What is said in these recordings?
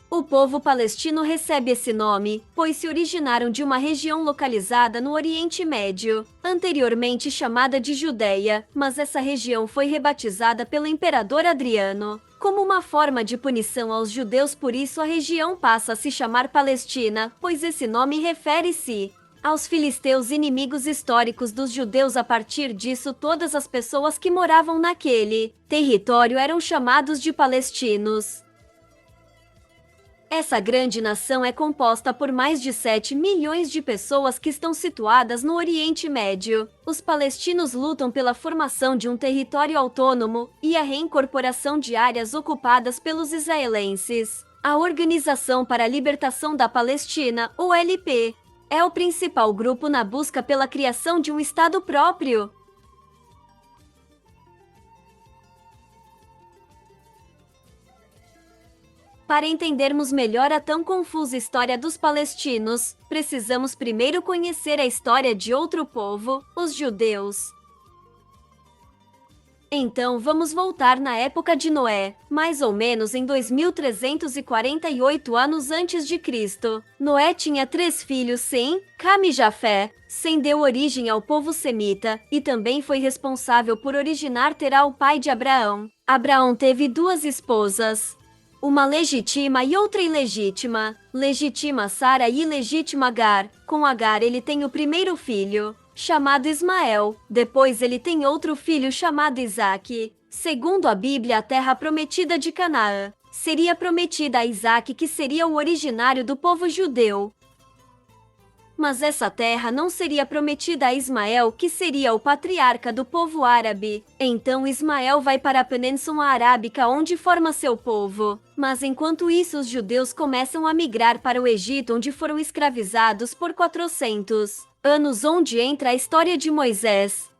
O povo palestino recebe esse nome, pois se originaram de uma região localizada no Oriente Médio, anteriormente chamada de Judéia, mas essa região foi rebatizada pelo imperador Adriano. Como uma forma de punição aos judeus, por isso a região passa a se chamar Palestina, pois esse nome refere-se aos filisteus, inimigos históricos dos judeus. A partir disso, todas as pessoas que moravam naquele território eram chamados de palestinos. Essa grande nação é composta por mais de 7 milhões de pessoas que estão situadas no Oriente Médio. Os palestinos lutam pela formação de um território autônomo e a reincorporação de áreas ocupadas pelos israelenses. A Organização para a Libertação da Palestina, OLP, é o principal grupo na busca pela criação de um Estado próprio. Para entendermos melhor a tão confusa história dos palestinos, precisamos primeiro conhecer a história de outro povo, os judeus. Então vamos voltar na época de Noé, mais ou menos em 2348 anos antes de Cristo. Noé tinha 3 filhos, Sem, Cam e Jafé. Sem deu origem ao povo semita e também foi responsável por originar Terá, o pai de Abraão. Abraão teve 2 esposas, uma legítima e outra ilegítima. Legítima Sara e ilegítima Agar. Com Agar ele tem o primeiro filho, chamado Ismael. Depois ele tem outro filho chamado Isaque. Segundo a Bíblia, a terra prometida de Canaã seria prometida a Isaque, que seria o originário do povo judeu. Mas essa terra não seria prometida a Ismael, que seria o patriarca do povo árabe. Então Ismael vai para a Península Arábica, onde forma seu povo. Mas enquanto isso, os judeus começam a migrar para o Egito, onde foram escravizados por 400 anos, onde entra a história de Moisés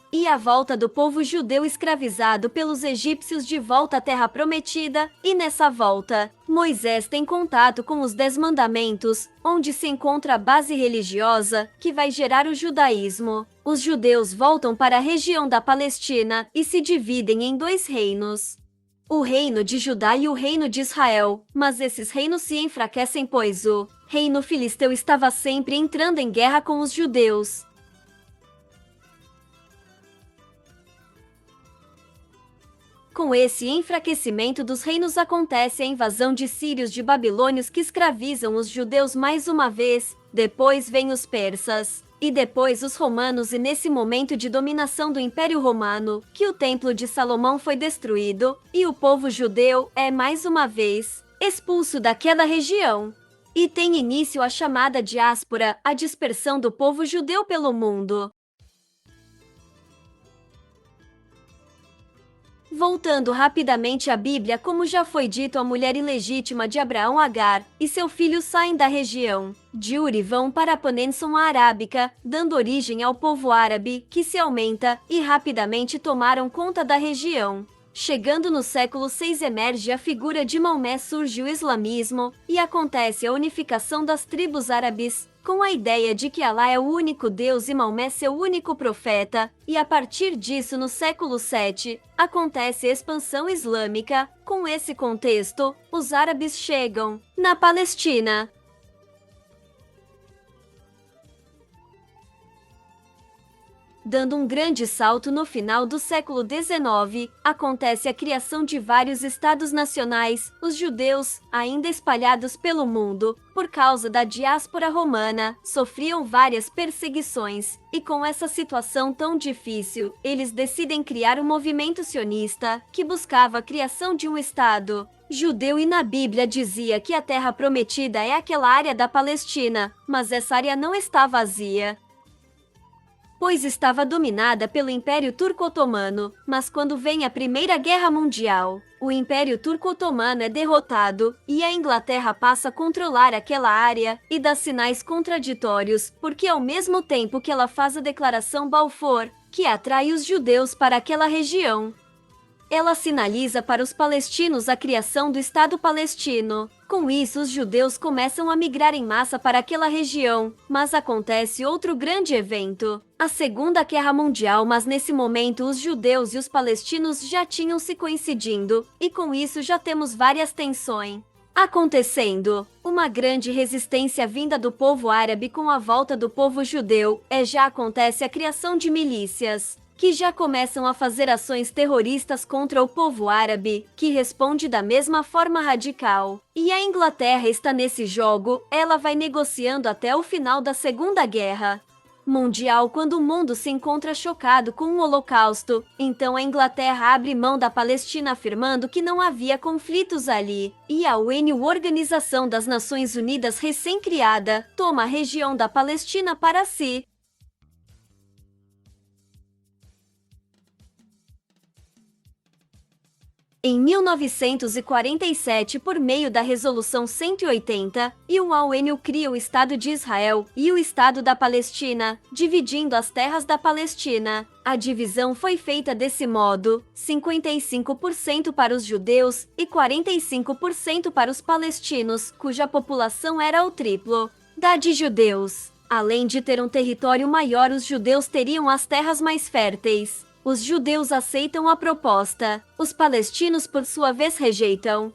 e a volta do povo judeu escravizado pelos egípcios de volta à terra prometida. E nessa volta, Moisés tem contato com os 10 mandamentos, onde se encontra a base religiosa que vai gerar o judaísmo. Os judeus voltam para a região da Palestina e se dividem em 2 reinos, o reino de Judá e o reino de Israel. Mas esses reinos se enfraquecem, pois o reino filisteu estava sempre entrando em guerra com os judeus. Com esse enfraquecimento dos reinos acontece a invasão de sírios, de babilônios, que escravizam os judeus mais uma vez. Depois vêm os persas e depois os romanos, e nesse momento de dominação do Império Romano, que o Templo de Salomão foi destruído e o povo judeu é mais uma vez expulso daquela região. E tem início a chamada diáspora, a dispersão do povo judeu pelo mundo. Voltando rapidamente à Bíblia, como já foi dito, a mulher ilegítima de Abraão, Agar, e seu filho saem da região de Ur e vão para a Península Arábica, dando origem ao povo árabe, que se aumenta e rapidamente tomaram conta da região. Chegando no século VI, emerge a figura de Maomé, surge o islamismo e acontece a unificação das tribos árabes, com a ideia de que Alá é o único Deus e Maomé seu único profeta, e a partir disso, no século VII, acontece a expansão islâmica. Com esse contexto, os árabes chegam na Palestina. Dando um grande salto no final do século XIX, acontece a criação de vários estados nacionais. Os judeus, ainda espalhados pelo mundo, por causa da diáspora romana, sofriam várias perseguições, e com essa situação tão difícil, eles decidem criar um movimento sionista, que buscava a criação de um estado judeu, e na Bíblia dizia que a terra prometida é aquela área da Palestina, mas essa área não está vazia, pois estava dominada pelo Império Turco-Otomano. Mas quando vem a Primeira Guerra Mundial, o Império Turco-Otomano é derrotado e a Inglaterra passa a controlar aquela área, e dá sinais contraditórios, porque ao mesmo tempo que ela faz a Declaração Balfour, que atrai os judeus para aquela região, ela sinaliza para os palestinos a criação do Estado palestino. Com isso, os judeus começam a migrar em massa para aquela região. Mas acontece outro grande evento, a Segunda Guerra Mundial. Mas nesse momento, os judeus e os palestinos já tinham se coincidindo, e com isso já temos várias tensões. acontecendo. Uma grande resistência vinda do povo árabe com a volta do povo judeu. Já acontece a criação de milícias, que já começam a fazer ações terroristas contra o povo árabe, que responde da mesma forma radical. E a Inglaterra está nesse jogo, ela vai negociando até o final da Segunda Guerra Mundial, quando o mundo se encontra chocado com o Holocausto. Então a Inglaterra abre mão da Palestina, afirmando que não havia conflitos ali. E a ONU, Organização das Nações Unidas recém-criada, toma a região da Palestina para si. Em 1947, por meio da Resolução 180, a ONU cria o Estado de Israel e o Estado da Palestina, dividindo as terras da Palestina. A divisão foi feita desse modo: 55% para os judeus e 45% para os palestinos, cuja população era o triplo da de judeus. Além de ter um território maior, os judeus teriam as terras mais férteis. Os judeus aceitam a proposta, os palestinos, por sua vez, rejeitam.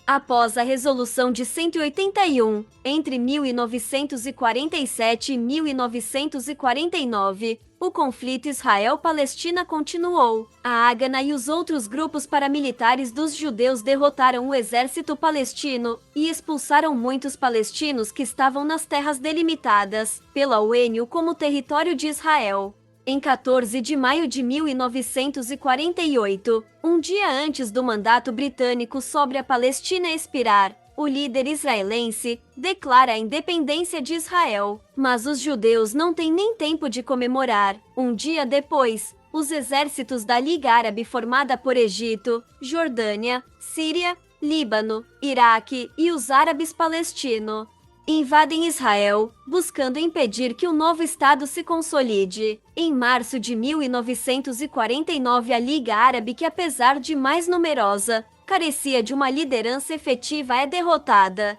Após a Resolução de 181, entre 1947 e 1949, o conflito Israel-Palestina continuou. A Haganah e os outros grupos paramilitares dos judeus derrotaram o exército palestino e expulsaram muitos palestinos que estavam nas terras delimitadas pela ONU como território de Israel. Em 14 de maio de 1948, um dia antes do mandato britânico sobre a Palestina expirar, o líder israelense declara a independência de Israel. Mas os judeus não têm nem tempo de comemorar. Um dia depois, os exércitos da Liga Árabe, formada por Egito, Jordânia, Síria, Líbano, Iraque e os árabes palestinos, invadem Israel, buscando impedir que o novo Estado se consolide. Em março de 1949, a Liga Árabe, que apesar de mais numerosa, carecia de uma liderança efetiva, é derrotada.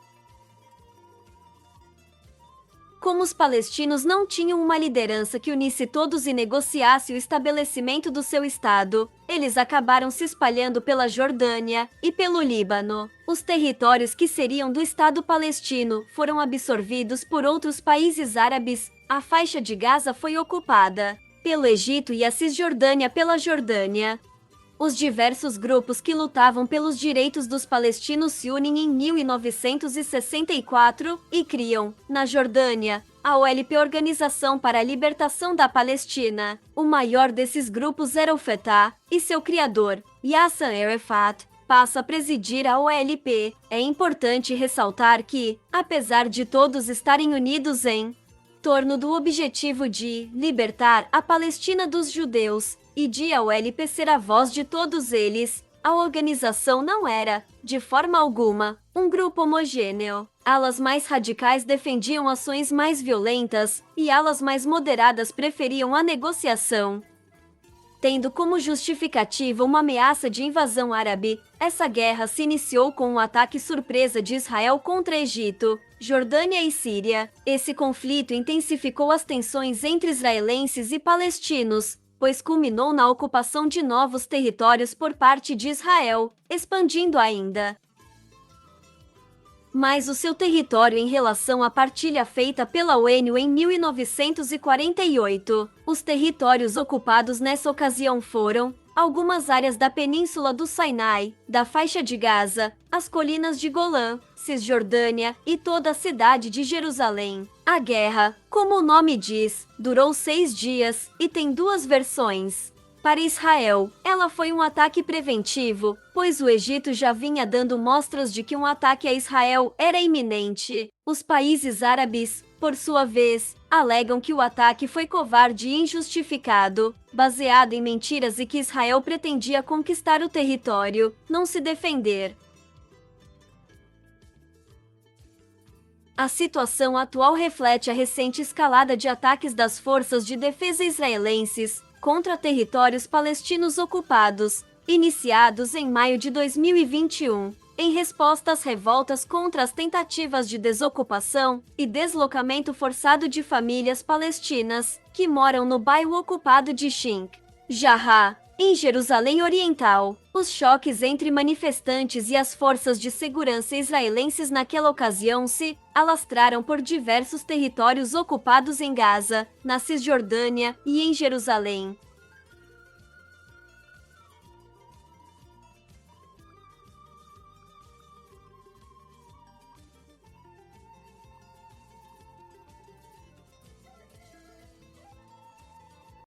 Como os palestinos não tinham uma liderança que unisse todos e negociasse o estabelecimento do seu Estado, eles acabaram se espalhando pela Jordânia e pelo Líbano. Os territórios que seriam do Estado palestino foram absorvidos por outros países árabes. A faixa de Gaza foi ocupada pelo Egito e a Cisjordânia pela Jordânia. Os diversos grupos que lutavam pelos direitos dos palestinos se unem em 1964 e criam, na Jordânia, a OLP, Organização para a Libertação da Palestina. O maior desses grupos era o Fatah, e seu criador, Yasser Arafat, passa a presidir a OLP. É importante ressaltar que, apesar de todos estarem unidos em torno do objetivo de libertar a Palestina dos judeus, e de a OLP ser a voz de todos eles, a organização não era, de forma alguma, um grupo homogêneo. Alas mais radicais defendiam ações mais violentas, e alas mais moderadas preferiam a negociação. Tendo como justificativa uma ameaça de invasão árabe, essa guerra se iniciou com um ataque surpresa de Israel contra Egito, Jordânia e Síria. Esse conflito intensificou as tensões entre israelenses e palestinos, pois culminou na ocupação de novos territórios por parte de Israel, expandindo ainda mais o seu território em relação à partilha feita pela ONU em 1948. Os territórios ocupados nessa ocasião foram algumas áreas da Península do Sinai, da Faixa de Gaza, as colinas de Golã, Cisjordânia e toda a cidade de Jerusalém. A guerra, como o nome diz, durou 6 dias e tem duas versões. Para Israel, ela foi um ataque preventivo, pois o Egito já vinha dando mostras de que um ataque a Israel era iminente. Os países árabes, por sua vez, alegam que o ataque foi covarde e injustificado, baseado em mentiras e que Israel pretendia conquistar o território, não se defender. A situação atual reflete a recente escalada de ataques das forças de defesa israelenses contra territórios palestinos ocupados, iniciados em maio de 2021. em resposta às revoltas contra as tentativas de desocupação e deslocamento forçado de famílias palestinas que moram no bairro ocupado de Sheikh Jarrah, em Jerusalém Oriental. Os choques entre manifestantes e as forças de segurança israelenses naquela ocasião se alastraram por diversos territórios ocupados em Gaza, na Cisjordânia e em Jerusalém.